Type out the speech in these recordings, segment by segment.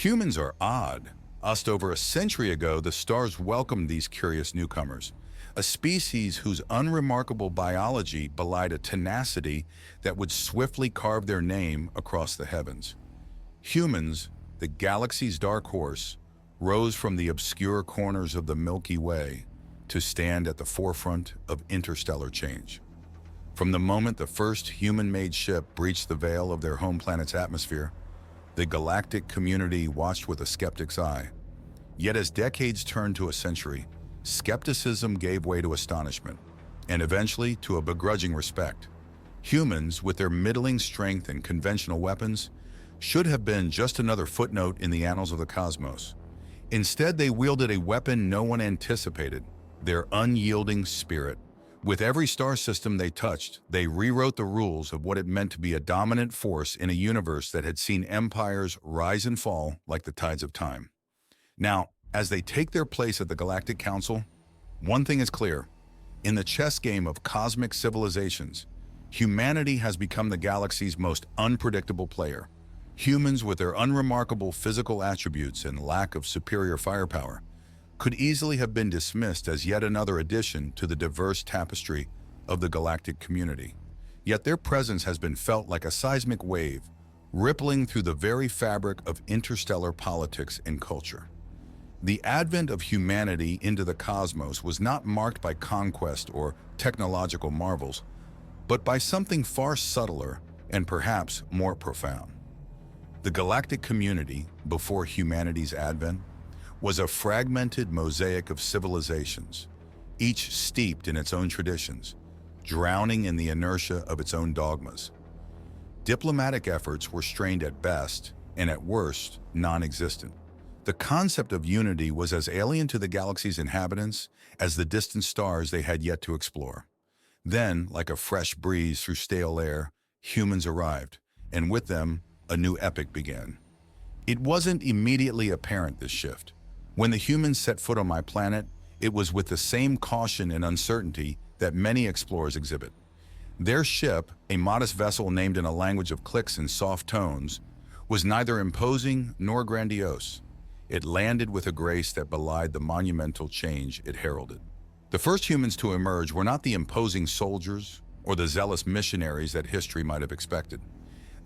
Humans are odd. Just over a century ago, the stars welcomed these curious newcomers, a species whose unremarkable biology belied a tenacity that would swiftly carve their name across the heavens. Humans, the galaxy's dark horse, rose from the obscure corners of the Milky Way to stand at the forefront of interstellar change. From the moment the first human-made ship breached the veil of their home planet's atmosphere, the galactic community watched with a skeptic's eye. Yet as decades turned to a century, skepticism gave way to astonishment, and eventually to a begrudging respect. Humans, with their middling strength and conventional weapons, should have been just another footnote in the annals of the cosmos. Instead, they wielded a weapon no one anticipated, their unyielding spirit. With every star system they touched, they rewrote the rules of what it meant to be a dominant force in a universe that had seen empires rise and fall like the tides of time. Now, as they take their place at the Galactic Council, one thing is clear. In the chess game of cosmic civilizations, humanity has become the galaxy's most unpredictable player. Humans, with their unremarkable physical attributes and lack of superior firepower, could easily have been dismissed as yet another addition to the diverse tapestry of the galactic community. Yet their presence has been felt like a seismic wave, rippling through the very fabric of interstellar politics and culture. The advent of humanity into the cosmos was not marked by conquest or technological marvels, but by something far subtler and perhaps more profound. The galactic community, before humanity's advent, was a fragmented mosaic of civilizations, each steeped in its own traditions, drowning in the inertia of its own dogmas. Diplomatic efforts were strained at best, and at worst, non-existent. The concept of unity was as alien to the galaxy's inhabitants as the distant stars they had yet to explore. Then, like a fresh breeze through stale air, humans arrived, and with them, a new epoch began. It wasn't immediately apparent, this shift. When the humans set foot on my planet, it was with the same caution and uncertainty that many explorers exhibit. Their ship, a modest vessel named in a language of clicks and soft tones, was neither imposing nor grandiose. It landed with a grace that belied the monumental change it heralded. The first humans to emerge were not the imposing soldiers or the zealous missionaries that history might have expected.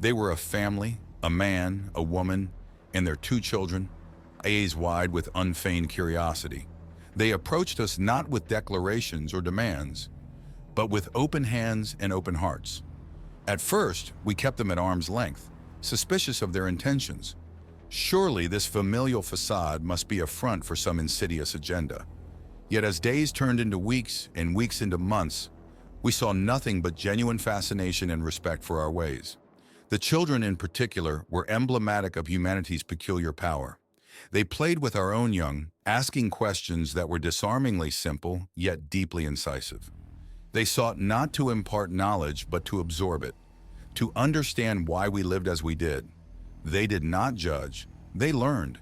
They were a family, a man, a woman, and their 2 children, eyes wide with unfeigned curiosity. They approached us not with declarations or demands, but with open hands and open hearts. At first, we kept them at arm's length, suspicious of their intentions. Surely this familial facade must be a front for some insidious agenda. Yet as days turned into weeks and weeks into months, we saw nothing but genuine fascination and respect for our ways. The children in particular were emblematic of humanity's peculiar power. They played with our own young, asking questions that were disarmingly simple, yet deeply incisive. They sought not to impart knowledge, but to absorb it, to understand why we lived as we did. They did not judge, they learned.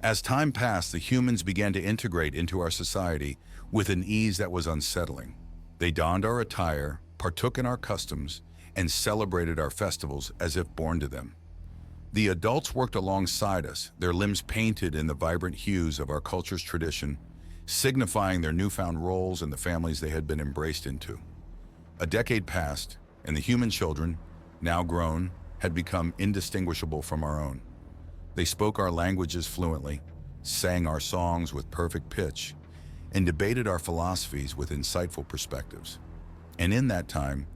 As time passed, the humans began to integrate into our society with an ease that was unsettling. They donned our attire, partook in our customs, and celebrated our festivals as if born to them. The adults worked alongside us, their limbs painted in the vibrant hues of our culture's tradition, signifying their newfound roles in the families they had been embraced into. A decade passed, and the human children, now grown, had become indistinguishable from our own. They spoke our languages fluently, sang our songs with perfect pitch, and debated our philosophies with insightful perspectives. And in that time,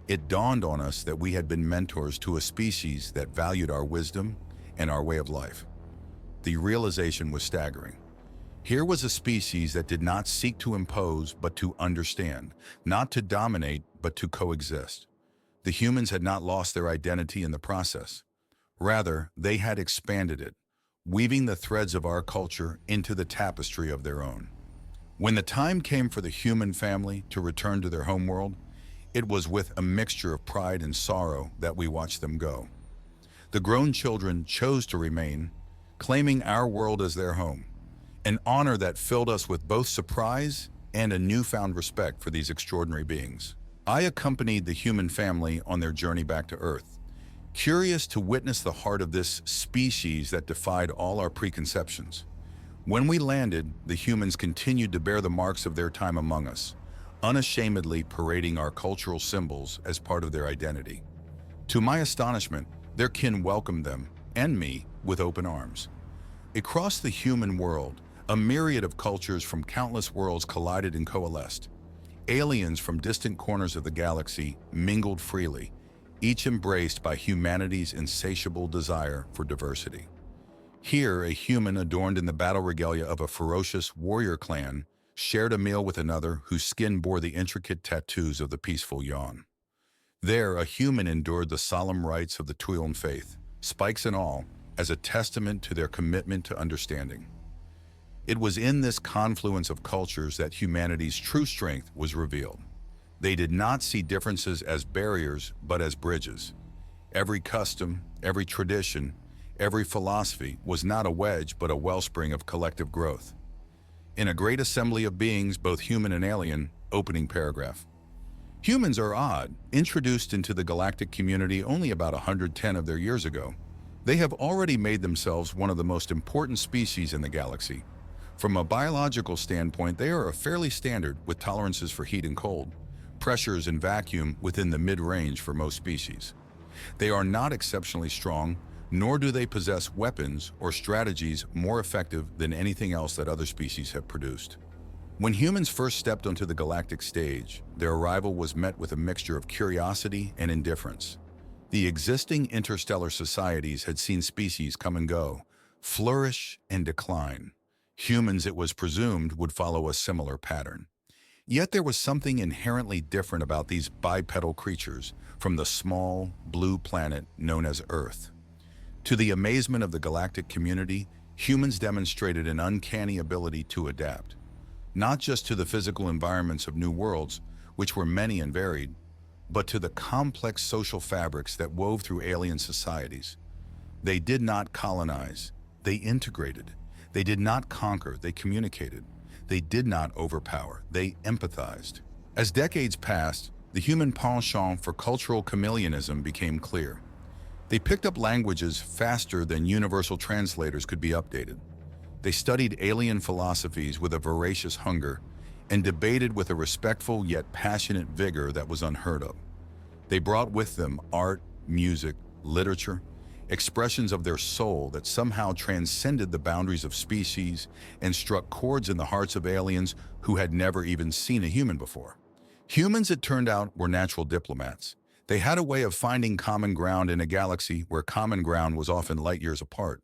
it dawned on us that we had been mentors to a species that valued our wisdom and our way of life. The realization was staggering. Here was a species that did not seek to impose, but to understand, not to dominate, but to coexist. The humans had not lost their identity in the process. Rather, they had expanded it, weaving the threads of our culture into the tapestry of their own. When the time came for the human family to return to their homeworld, it was with a mixture of pride and sorrow that we watched them go. The grown children chose to remain, claiming our world as their home, an honor that filled us with both surprise and a newfound respect for these extraordinary beings. I accompanied the human family on their journey back to Earth, curious to witness the heart of this species that defied all our preconceptions. When we landed, the humans continued to bear the marks of their time among us, unashamedly parading our cultural symbols as part of their identity. To my astonishment, their kin welcomed them, and me, with open arms. Across the human world, a myriad of cultures from countless worlds collided and coalesced. Aliens from distant corners of the galaxy mingled freely, each embraced by humanity's insatiable desire for diversity. Here, a human adorned in the battle regalia of a ferocious warrior clan shared a meal with another whose skin bore the intricate tattoos of the peaceful yawn. There, a human endured the solemn rites of the Tuilan faith, spikes and all, as a testament to their commitment to understanding. It was in this confluence of cultures that humanity's true strength was revealed. They did not see differences as barriers, but as bridges. Every custom, every tradition, every philosophy was not a wedge, but a wellspring of collective growth. In a great assembly of beings, both human and alien, opening paragraph. Humans are odd, introduced into the galactic community only about 110 of their years ago. They have already made themselves one of the most important species in the galaxy. From a biological standpoint, they are fairly standard, with tolerances for heat and cold, pressures and vacuum within the mid-range for most species. They are not exceptionally strong, nor do they possess weapons or strategies more effective than anything else that other species have produced. When humans first stepped onto the galactic stage, their arrival was met with a mixture of curiosity and indifference. The existing interstellar societies had seen species come and go, flourish and decline. Humans, it was presumed, would follow a similar pattern. Yet there was something inherently different about these bipedal creatures from the small, blue planet known as Earth. To the amazement of the galactic community, humans demonstrated an uncanny ability to adapt, not just to the physical environments of new worlds, which were many and varied, but to the complex social fabrics that wove through alien societies. They did not colonize, they integrated. They did not conquer, they communicated. They did not overpower, they empathized. As decades passed, the human penchant for cultural chameleonism became clear. They picked up languages faster than universal translators could be updated. They studied alien philosophies with a voracious hunger and debated with a respectful yet passionate vigor that was unheard of. They brought with them art, music, literature, expressions of their soul that somehow transcended the boundaries of species and struck chords in the hearts of aliens who had never even seen a human before. Humans, it turned out, were natural diplomats. They had a way of finding common ground in a galaxy where common ground was often light years apart.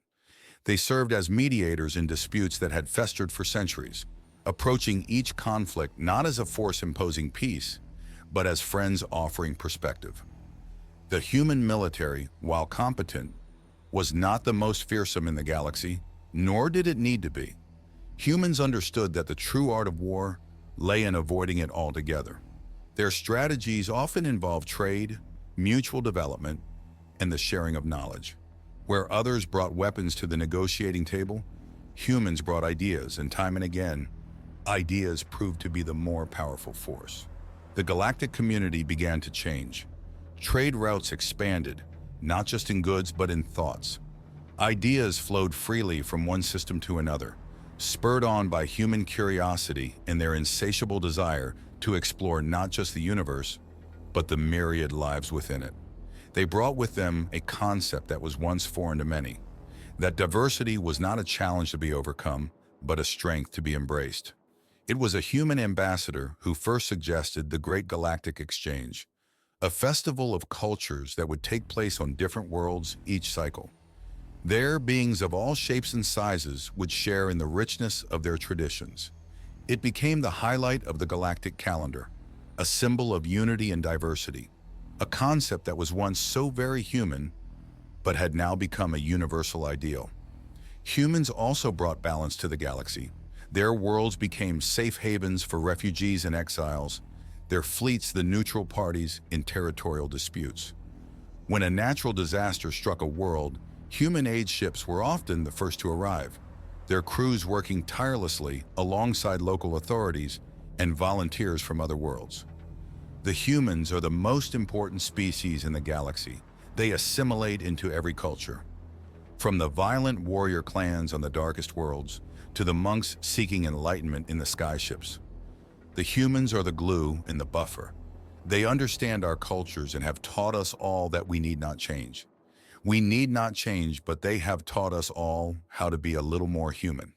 They served as mediators in disputes that had festered for centuries, approaching each conflict not as a force imposing peace, but as friends offering perspective. The human military, while competent, was not the most fearsome in the galaxy, nor did it need to be. Humans understood that the true art of war lay in avoiding it altogether. Their strategies often involved trade, mutual development, and the sharing of knowledge. Where others brought weapons to the negotiating table, humans brought ideas, and time and again, ideas proved to be the more powerful force. The galactic community began to change. Trade routes expanded, not just in goods but in thoughts. Ideas flowed freely from one system to another, spurred on by human curiosity and their insatiable desire to explore not just the universe, but the myriad lives within it. They brought with them a concept that was once foreign to many, that diversity was not a challenge to be overcome, but a strength to be embraced. It was a human ambassador who first suggested the Great Galactic Exchange, a festival of cultures that would take place on different worlds each cycle. There, beings of all shapes and sizes would share in the richness of their traditions. It became the highlight of the galactic calendar, a symbol of unity and diversity, a concept that was once so very human, but had now become a universal ideal. Humans also brought balance to the galaxy. Their worlds became safe havens for refugees and exiles, their fleets the neutral parties in territorial disputes. When a natural disaster struck a world, human aid ships were often the first to arrive, their crews working tirelessly alongside local authorities and volunteers from other worlds. The humans are the most important species in the galaxy. They assimilate into every culture. From the violent warrior clans on the darkest worlds to the monks seeking enlightenment in the skyships. The humans are the glue and the buffer. They understand our cultures and have taught us all that we need not change. We need not change, but they have taught us all how to be a little more human.